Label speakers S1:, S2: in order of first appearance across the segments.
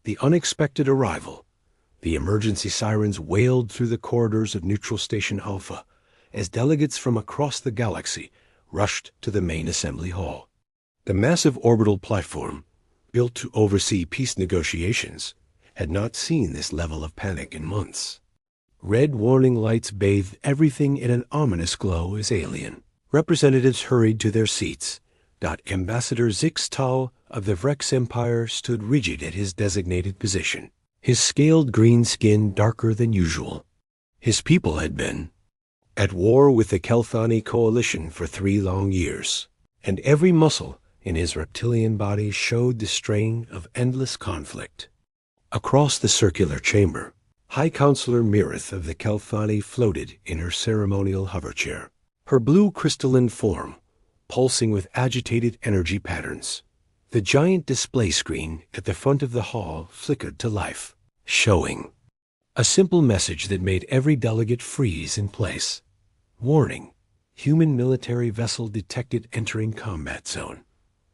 S1: The unexpected arrival. The emergency sirens wailed through the corridors of Neutral Station Alpha as delegates from across the galaxy rushed to the main assembly hall. The massive orbital platform, built to oversee peace negotiations, had not seen this level of panic in months. Red warning lights bathed everything in an ominous glow as alien. Representatives hurried to their seats. Ambassador Zixtal of the Vrex Empire stood rigid at his designated position, his scaled green skin darker than usual. His people had been at war with the Kelthani coalition for 3 long years, and every muscle in his reptilian body showed the strain of endless conflict. Across the circular chamber, High Counselor Mirith of the Kelthani floated in her ceremonial hoverchair, her blue crystalline form pulsing with agitated energy patterns. The giant display screen at the front of the hall flickered to life, showing a simple message that made every delegate freeze in place. Warning: human military vessel detected entering combat zone.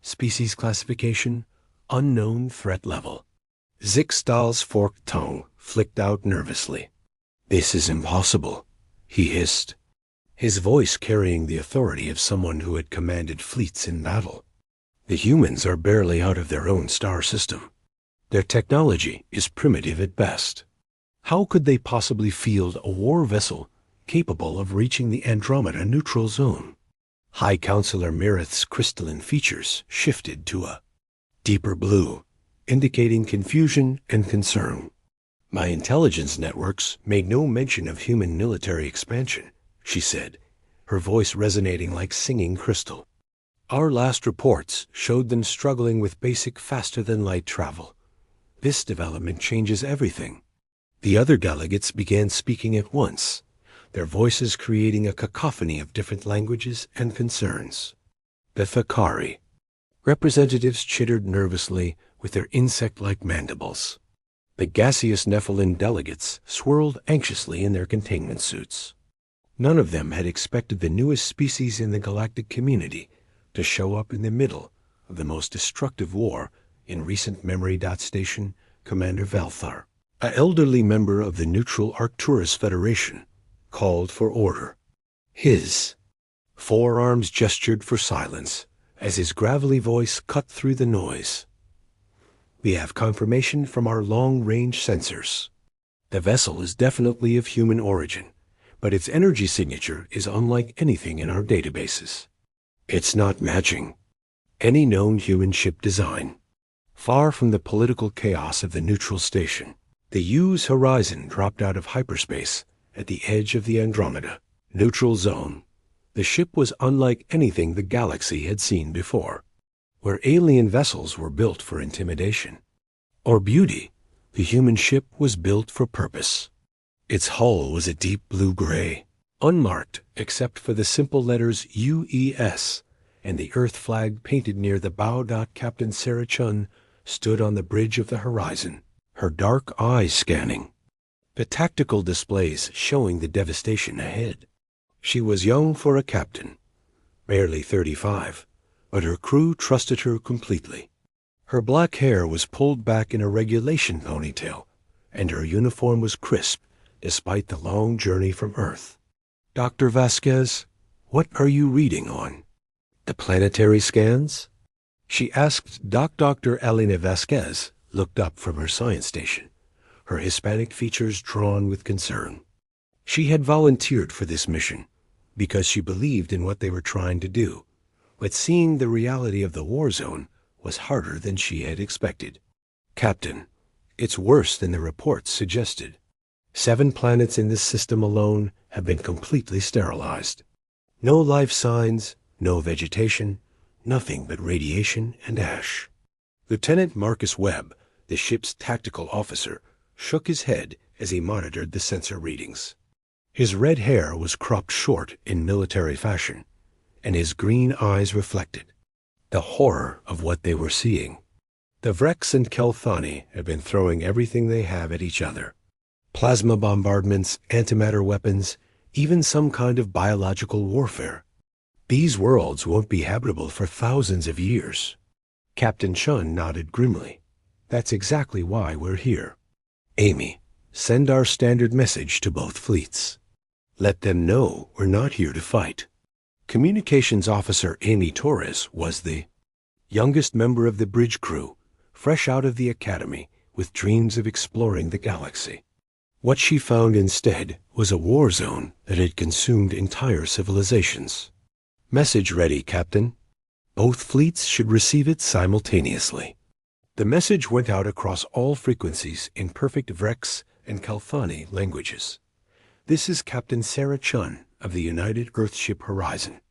S1: Species classification: unknown threat level. Zixtal's forked tongue flicked out nervously. "This is impossible," he hissed, his voice carrying the authority of someone who had commanded fleets in battle. "The humans are barely out of their own star system. Their technology is primitive at best. How could they possibly field a war vessel capable of reaching the Andromeda neutral zone?" High Counselor Mirith's crystalline features shifted to a deeper blue, indicating confusion and concern. "My intelligence networks made no mention of human military expansion," she said, her voice resonating like singing crystal. "Our last reports showed them struggling with basic faster-than-light travel. This development changes everything." The other delegates began speaking at once, their voices creating a cacophony of different languages and concerns. The Thakari. Representatives chittered nervously with their insect-like mandibles. The gaseous Nephilim delegates swirled anxiously in their containment suits. None of them had expected the newest species in the galactic community to show up in the middle of the most destructive war in recent memory. Station Commander Valthar, an elderly member of the neutral Arcturus Federation, called for order. His forearms gestured for silence as his gravelly voice cut through the noise. "We have confirmation from our long-range sensors. The vessel is definitely of human origin, but its energy signature is unlike anything in our databases. It's not matching any known human ship design." Far from the political chaos of the neutral station, the U's horizon dropped out of hyperspace at the edge of the Andromeda neutral zone. The ship was unlike anything the galaxy had seen before. Where alien vessels were built for intimidation or beauty, the human ship was built for purpose. Its hull was a deep blue-gray, unmarked except for the simple letters UES and the Earth flag painted near the bow. Captain Sarah Chun stood on the bridge of the horizon, her dark eyes scanning the tactical displays showing the devastation ahead. She was young for a captain, barely 35, but her crew trusted her completely. Her black hair was pulled back in a regulation ponytail, and her uniform was crisp despite the long journey from Earth. "Dr. Vasquez, what are you reading on? The planetary scans?" she asked. Dr. Elena Vasquez looked up from her science station, her Hispanic features drawn with concern. She had volunteered for this mission because she believed in what they were trying to do, but seeing the reality of the war zone was harder than she had expected. "Captain, it's worse than the reports suggested. 7 planets in this system alone have been completely sterilized. No life signs, no vegetation, nothing but radiation and ash." Lieutenant Marcus Webb, the ship's tactical officer, shook his head as he monitored the sensor readings. His red hair was cropped short in military fashion, and his green eyes reflected the horror of what they were seeing. The Vrex and Kelthani had been throwing everything they have at each other. Plasma bombardments, antimatter weapons, even some kind of biological warfare. These worlds won't be habitable for thousands of years. Captain Chun nodded grimly. That's exactly why we're here. Amy, send our standard message to both fleets. Let them know we're not here to fight. Communications Officer Amy Torres was the youngest member of the bridge crew, fresh out of the academy with dreams of exploring the galaxy. What she found instead was a war zone that had consumed entire civilizations. Message ready, Captain. Both fleets should receive it simultaneously. The message went out across all frequencies in perfect Vrex and Kalfani languages. This is Captain Sarah Chun of the United Earthship Horizon.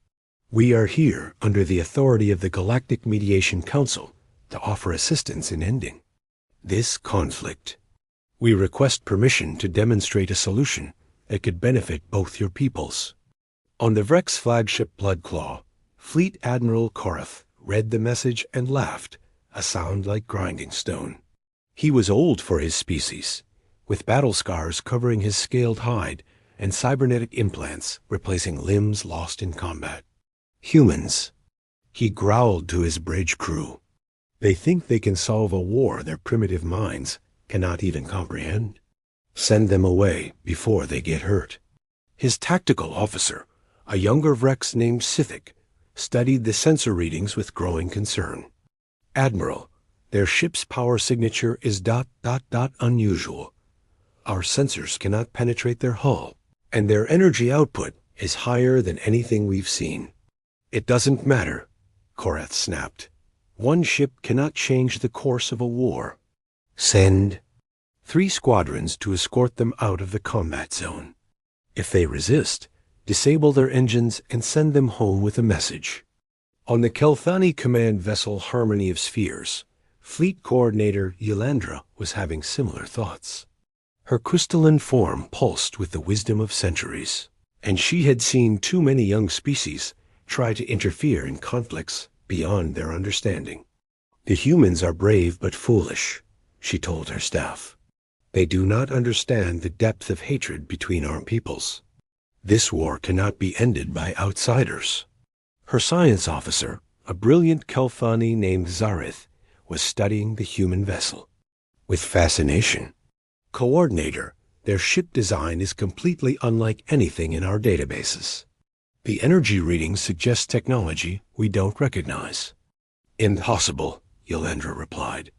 S1: We are here under the authority of the Galactic Mediation Council to offer assistance in ending this conflict. We request permission to demonstrate a solution that could benefit both your peoples. On the Vrex flagship Bloodclaw, Fleet Admiral Korath read the message and laughed, a sound like grinding stone. He was old for his species, with battle scars covering his scaled hide and cybernetic implants replacing limbs lost in combat. Humans. He growled to his bridge crew. They think they can solve a war their primitive minds cannot even comprehend. Send them away before they get hurt. His tactical officer, a younger Vrex named Sithic, studied the sensor readings with growing concern. Admiral, their ship's power signature is ... unusual. Our sensors cannot penetrate their hull, and their energy output is higher than anything we've seen. It doesn't matter, Korath snapped. One ship cannot change the course of a war. Send 3 squadrons to escort them out of the combat zone. If they resist, disable their engines and send them home with a message. On the Kelthani command vessel Harmony of Spheres, Fleet Coordinator Yelandra was having similar thoughts. Her crystalline form pulsed with the wisdom of centuries, and she had seen too many young species try to interfere in conflicts beyond their understanding. The humans are brave but foolish, she told her staff. They do not understand the depth of hatred between our peoples. This war cannot be ended by outsiders. Her science officer, a brilliant Kelfani named Zareth, was studying the human vessel. With fascination. Coordinator, their ship design is completely unlike anything in our databases. The energy readings suggest technology we don't recognize. Impossible, Yelandra replied.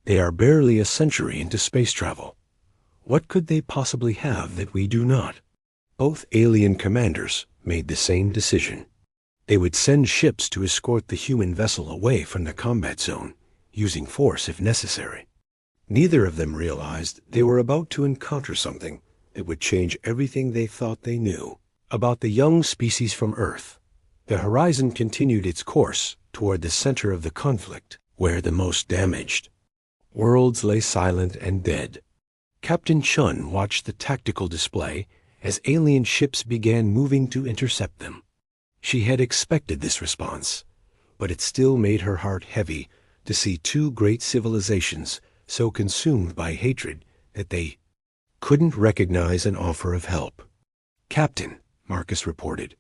S1: They are barely a century into space travel. What could they possibly have that we do not? Both alien commanders made the same decision. They would send ships to escort the human vessel away from the combat zone, using force if necessary. Neither of them realized they were about to encounter something that would change everything they thought they knew about the young species from Earth. The Horizon continued its course toward the center of the conflict, where the most damaged worlds lay silent and dead. Captain Chun watched the tactical display as alien ships began moving to intercept them. She had expected this response, but it still made her heart heavy to see 2 great civilizations so consumed by hatred that they couldn't recognize an offer of help. Captain, Marcus reported,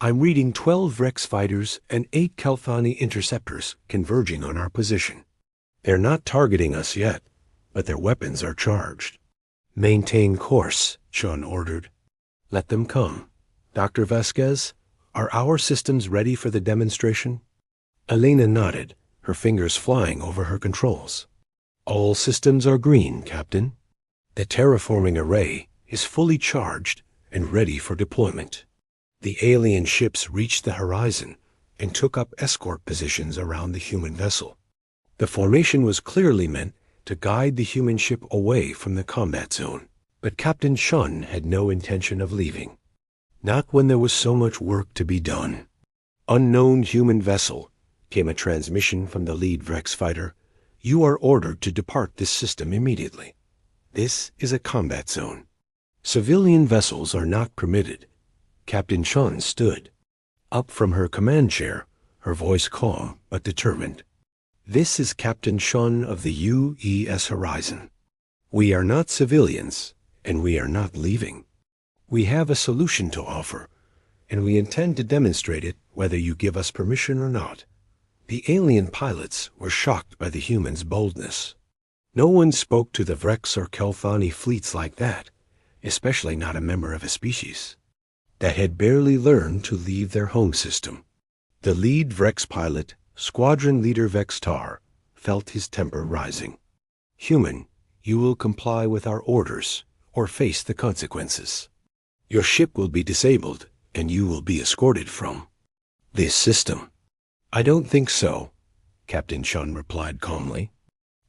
S1: I'm reading 12 Vrex fighters and 8 Kelthani interceptors converging on our position. They're not targeting us yet, but their weapons are charged. Maintain course, Chun ordered. Let them come. Dr. Vasquez, are our systems ready for the demonstration? Elena nodded, her fingers flying over her controls. All systems are green, Captain. The terraforming array is fully charged and ready for deployment. The alien ships reached the horizon and took up escort positions around the human vessel. The formation was clearly meant to guide the human ship away from the combat zone, but Captain Chun had no intention of leaving. Not when there was so much work to be done. Unknown human vessel, came a transmission from the lead Vrex fighter. You are ordered to depart this system immediately. This is a combat zone. Civilian vessels are not permitted. Captain Chun stood. Up from her command chair, her voice calm but determined. This is Captain Chun of the UES Horizon. We are not civilians, and we are not leaving. We have a solution to offer, and we intend to demonstrate it whether you give us permission or not. The alien pilots were shocked by the humans' boldness. No one spoke to the Vrex or Kelthani fleets like that, especially not a member of a species that had barely learned to leave their home system. The lead Vrex pilot, Squadron Leader Vextar, felt his temper rising. Human, you will comply with our orders or face the consequences. Your ship will be disabled and you will be escorted from this system. I don't think so, Captain Chun replied calmly.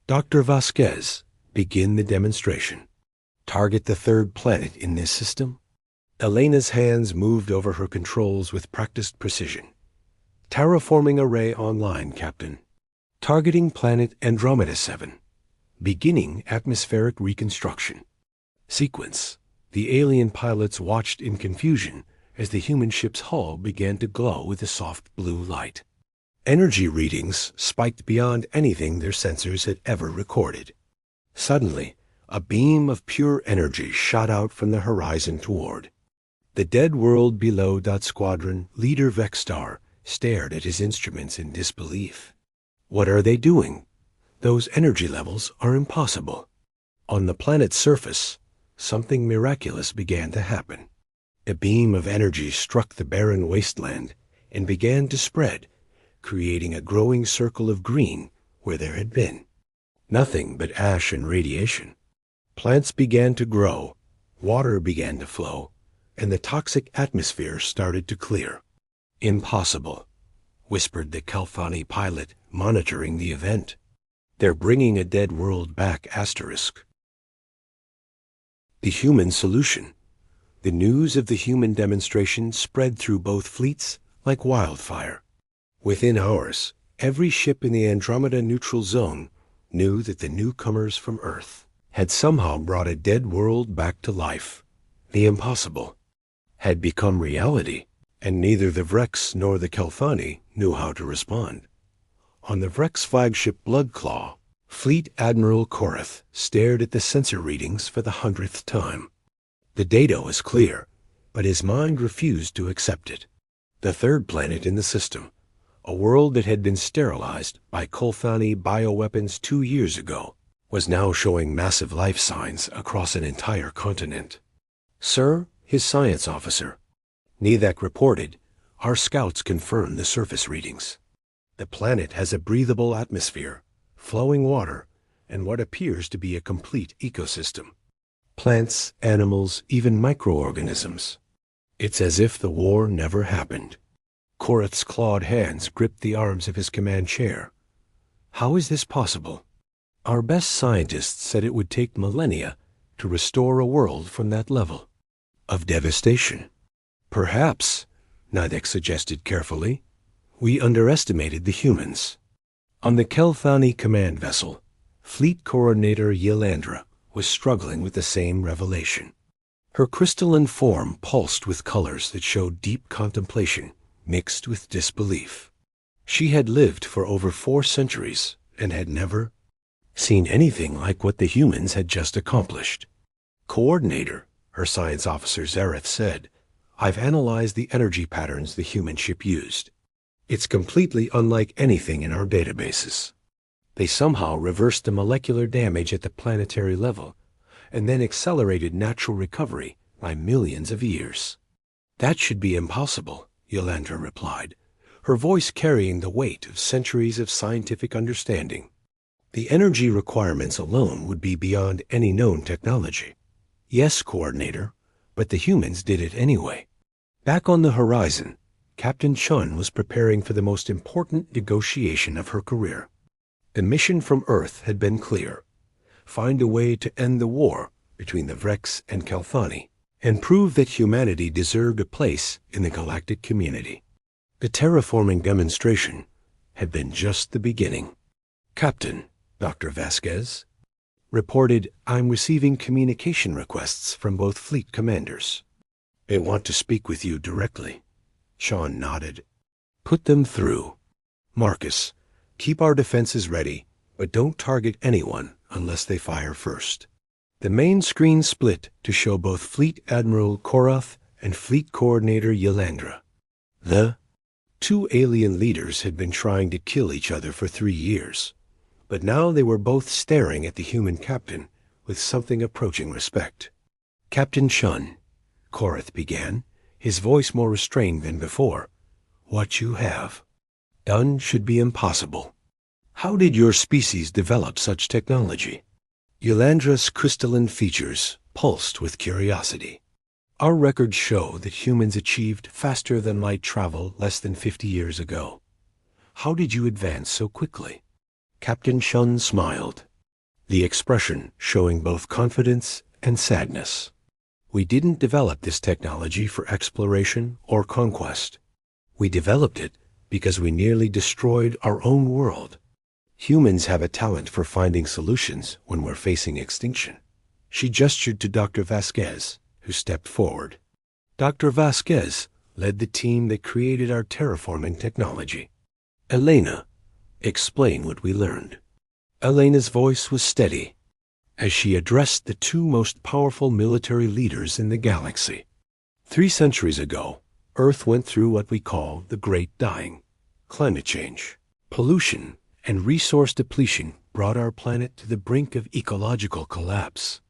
S1: Dr. Vasquez, begin the demonstration. Target the third planet in this system. Elena's hands moved over her controls with practiced precision. Terraforming array online, Captain. Targeting planet Andromeda 7. Beginning atmospheric reconstruction. Sequence. The alien pilots watched in confusion as the human ship's hull began to glow with a soft blue light. Energy readings spiked beyond anything their sensors had ever recorded. Suddenly, a beam of pure energy shot out from the horizon toward the dead world below. Squadron Leader Vextar stared at his instruments in disbelief. What are they doing? Those energy levels are impossible. On the planet's surface, something miraculous began to happen. A beam of energy struck the barren wasteland and began to spread, creating a growing circle of green where there had been nothing but ash and radiation. Plants began to grow, water began to flow, and the toxic atmosphere started to clear. Impossible, whispered the Kelthani pilot, monitoring the event. They're bringing a dead world back, asterisk. The human solution. The news of the human demonstration spread through both fleets like wildfire. Within hours, every ship in the Andromeda neutral zone knew that the newcomers from Earth had somehow brought a dead world back to life. The impossible had become reality, and neither the Vrex nor the Kelthani knew how to respond. On the Vrex flagship Bloodclaw, Fleet Admiral Korath stared at the sensor readings for the 100th time. The data was clear, but his mind refused to accept it. The third planet in the system, a world that had been sterilized by Kelthani bioweapons 2 years ago, was now showing massive life signs across an entire continent. Sir, his science officer, Nithak reported, our scouts confirmed the surface readings. The planet has a breathable atmosphere, flowing water, and what appears to be a complete ecosystem. Plants, animals, even microorganisms. It's as if the war never happened. Korath's clawed hands gripped the arms of his command chair. How is this possible? Our best scientists said it would take millennia to restore a world from that level of devastation. Perhaps, Nithak suggested carefully, we underestimated the humans. On the Kelthani command vessel, Fleet Coordinator Yelandra was struggling with the same revelation. Her crystalline form pulsed with colors that showed deep contemplation mixed with disbelief. She had lived for over 4 centuries and had never seen anything like what the humans had just accomplished. Coordinator, her science officer Zareth said, I've analyzed the energy patterns the human ship used. It's completely unlike anything in our databases. They somehow reversed the molecular damage at the planetary level and then accelerated natural recovery by millions of years. That should be impossible, Yelandra replied, her voice carrying the weight of centuries of scientific understanding. The energy requirements alone would be beyond any known technology. Yes, Coordinator, but the humans did it anyway. Back on the horizon, Captain Chun was preparing for the most important negotiation of her career. The mission from Earth had been clear. Find a way to end the war between the Vrex and Kelthani, and prove that humanity deserved a place in the galactic community. The terraforming demonstration had been just the beginning. Captain, Dr. Vasquez reported, I'm receiving communication requests from both fleet commanders. They want to speak with you directly. Sean nodded. Put them through. Marcus, keep our defenses ready, but don't target anyone unless they fire first. The main screen split to show both Fleet Admiral Korath and Fleet Coordinator Yelandra. The 2 alien leaders had been trying to kill each other for 3 years, But now they were both staring at the human captain with something approaching respect. "Captain Chun," Korath began, his voice more restrained than before, "what you have done should be impossible. How did your species develop such technology?" Yolandra's crystalline features pulsed with curiosity. "Our records show that humans achieved faster than light travel less than 50 years ago. How did you advance so quickly?" Captain Chun smiled, the expression showing both confidence and sadness. "We didn't develop this technology for exploration or conquest. We developed it because we nearly destroyed our own world. Humans have a talent for finding solutions when we're facing extinction." She gestured to Dr. Vasquez, who stepped forward. Dr. Vasquez led the team that created our terraforming technology. "Elena, explain what we learned." Elena's voice was steady as she addressed the two most powerful military leaders in the galaxy. 3 centuries ago, Earth went through what we call the Great Dying. Climate change, pollution, and resource depletion brought our planet to the brink of ecological collapse.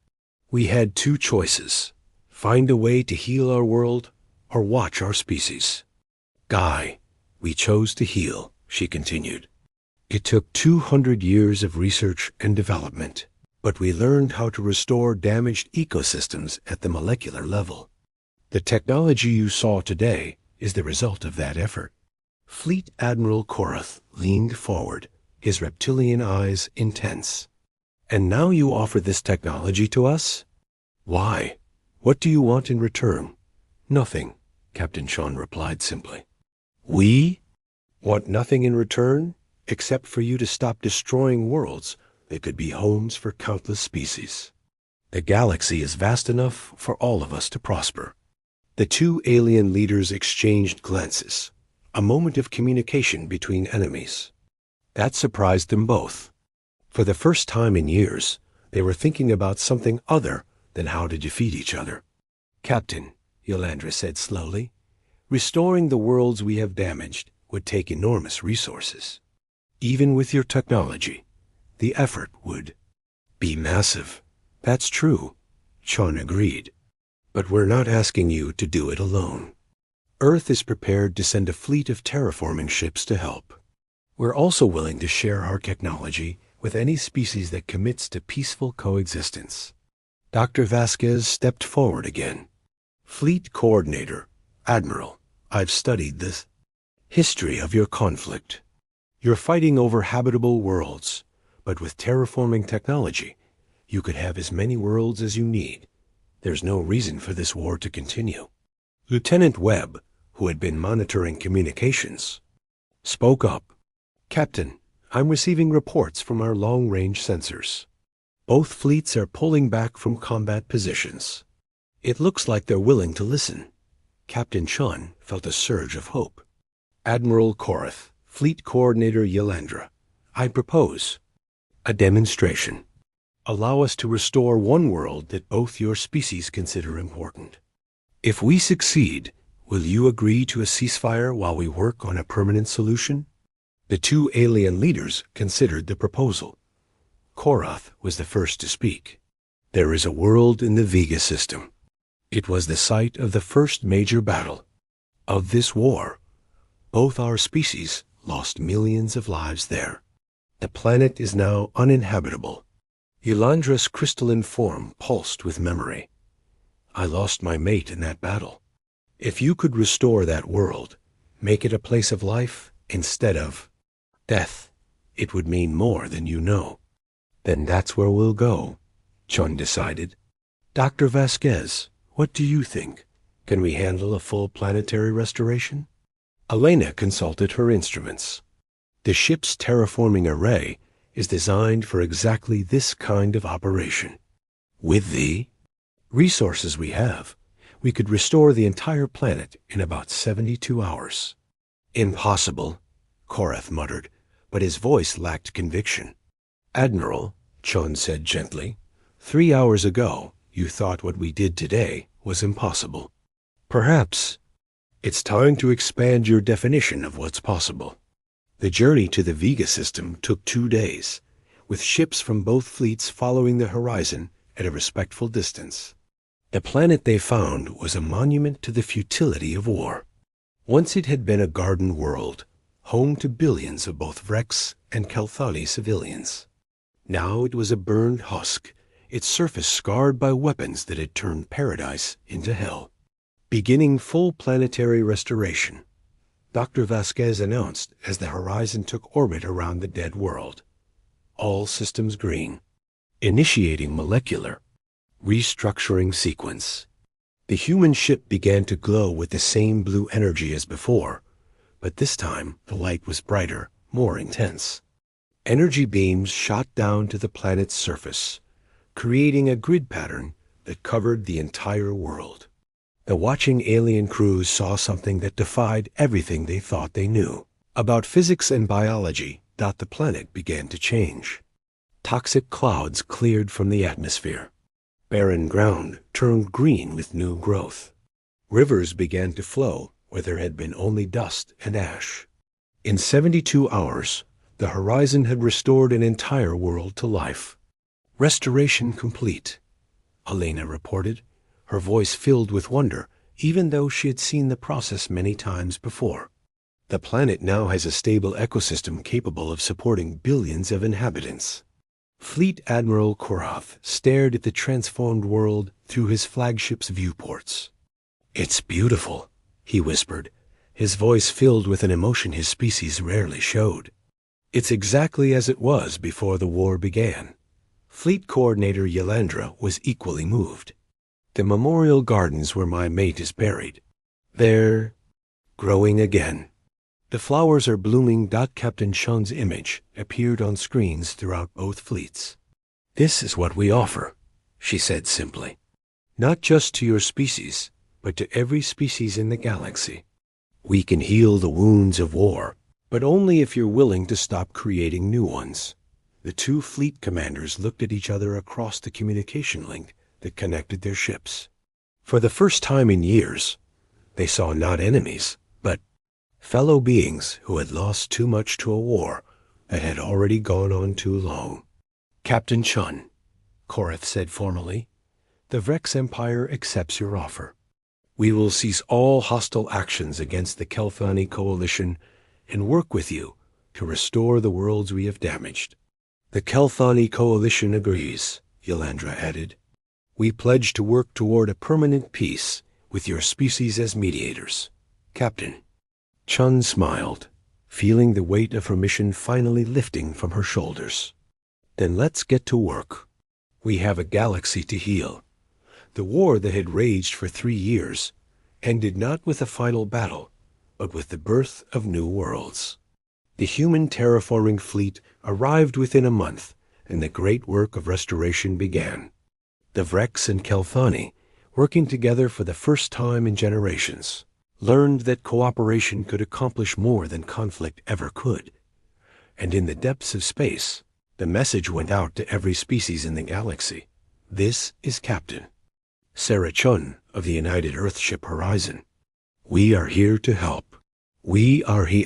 S1: We had 2 choices: find a way to heal our world or watch our species. "Guy, we chose to heal," she continued. "It took 200 years of research and development, but we learned how to restore damaged ecosystems at the molecular level. The technology you saw today is the result of that effort." Fleet Admiral Korath leaned forward, his reptilian eyes intense. "And now you offer this technology to us? Why? What do you want in return?" "Nothing," Captain Chun replied simply. "We want nothing in return except for you to stop destroying worlds that could be homes for countless species. The galaxy is vast enough for all of us to prosper." The 2 alien leaders exchanged glances, a moment of communication between enemies. That surprised them both. For the first time in years, they were thinking about something other than how to defeat each other. "Captain," Yolandra said slowly, "restoring the worlds we have damaged would take enormous resources. Even with your technology, the effort would be massive." "That's true," Chun agreed. "But we're not asking you to do it alone. Earth is prepared to send a fleet of terraforming ships to help. We're also willing to share our technology with any species that commits to peaceful coexistence." Dr. Vasquez stepped forward again. "Fleet Coordinator, Admiral, I've studied the history of your conflict. You're fighting over habitable worlds, but with terraforming technology, you could have as many worlds as you need. There's no reason for this war to continue." Lieutenant Webb, who had been monitoring communications, spoke up. "Captain, I'm receiving reports from our long-range sensors. Both fleets are pulling back from combat positions. It looks like they're willing to listen." Captain Chun felt a surge of hope. "Admiral Korath, Fleet Coordinator Yolandra, I propose a demonstration. Allow us to restore one world that both your species consider important. If we succeed, will you agree to a ceasefire while we work on a permanent solution?" The 2 alien leaders considered the proposal. Korath was the first to speak. "There is a world in the Vega system. It was the site of the first major battle of this war. Both our species lost millions of lives there. The planet is now uninhabitable." Yolandra's crystalline form pulsed with memory. "I lost my mate in that battle. If you could restore that world, make it a place of life instead of death, it would mean more than you know." "Then that's where we'll go," Chun decided. "Dr. Vasquez, what do you think? Can we handle a full planetary restoration?" Elena consulted her instruments. The ship's terraforming array is designed for exactly this kind of operation. With the resources we have, we could restore the entire planet in about 72 hours. "Impossible," Korath muttered, but his voice lacked conviction. "Admiral," Chun said gently, 3 hours ago you thought what we did today was impossible. Perhaps it's time to expand your definition of what's possible. The journey to the Vega system took 2 days. with ships from both fleets following the horizon at a respectful distance. The planet they found was a monument to the futility of war. Once it had been a garden world, home to billions of both Vrex and Kelthani civilians. Now it was a burned husk, its surface scarred by weapons that had turned paradise into hell. Beginning full planetary restoration, Dr. Vasquez announced as the horizon took orbit around the dead world. All systems green. Initiating molecular restructuring sequence. The human ship began to glow with the same blue energy as before, but this time the light was brighter, more intense. Energy beams shot down to the planet's surface, creating a grid pattern that covered the entire world. The watching alien crews saw something that defied everything they thought they knew. About physics and biology, the planet began to change. Toxic clouds cleared from the atmosphere. Barren ground turned green with new growth. Rivers began to flow where there had been only dust and ash. In 72 hours, the horizon had restored an entire world to life. Restoration complete, Elena reported, her voice filled with wonder, even though she had seen the process many times before. The planet now has a stable ecosystem capable of supporting billions of inhabitants. Fleet Admiral Korath stared at the transformed world through his flagship's viewports. "It's beautiful," he whispered, his voice filled with an emotion his species rarely showed. "It's exactly as it was before the war began." Fleet Coordinator Yelandra was equally moved. "The memorial gardens where my mate is buried. They're growing again. The flowers are blooming." Captain Chun's image appeared on screens throughout both fleets. "This is what we offer," she said simply. "Not just to your species, but to every species in the galaxy. We can heal the wounds of war, but only if you're willing to stop creating new ones." The two fleet commanders looked at each other across the communication link that connected their ships. For the first time in years, they saw not enemies, but fellow beings who had lost too much to a war that had already gone on too long. "Captain Chun," Korath said formally, "the Vrex Empire accepts your offer. We will cease all hostile actions against the Kelthani Coalition and work with you to restore the worlds we have damaged." "The Kelthani Coalition agrees," Yelandra added. "We pledge to work toward a permanent peace with your species as mediators, Captain." Chun smiled, feeling the weight of her mission finally lifting from her shoulders. "Then let's get to work. We have a galaxy to heal." The war that had raged for 3 years ended not with a final battle, but with the birth of new worlds. The human terraforming fleet arrived within a month, and the great work of restoration began. The Vrex and Kelthani, working together for the first time in generations, learned that cooperation could accomplish more than conflict ever could. And in the depths of space, the message went out to every species in the galaxy. This is Captain Sarah Chun of the United Earthship Horizon. We are here to help. We are he*.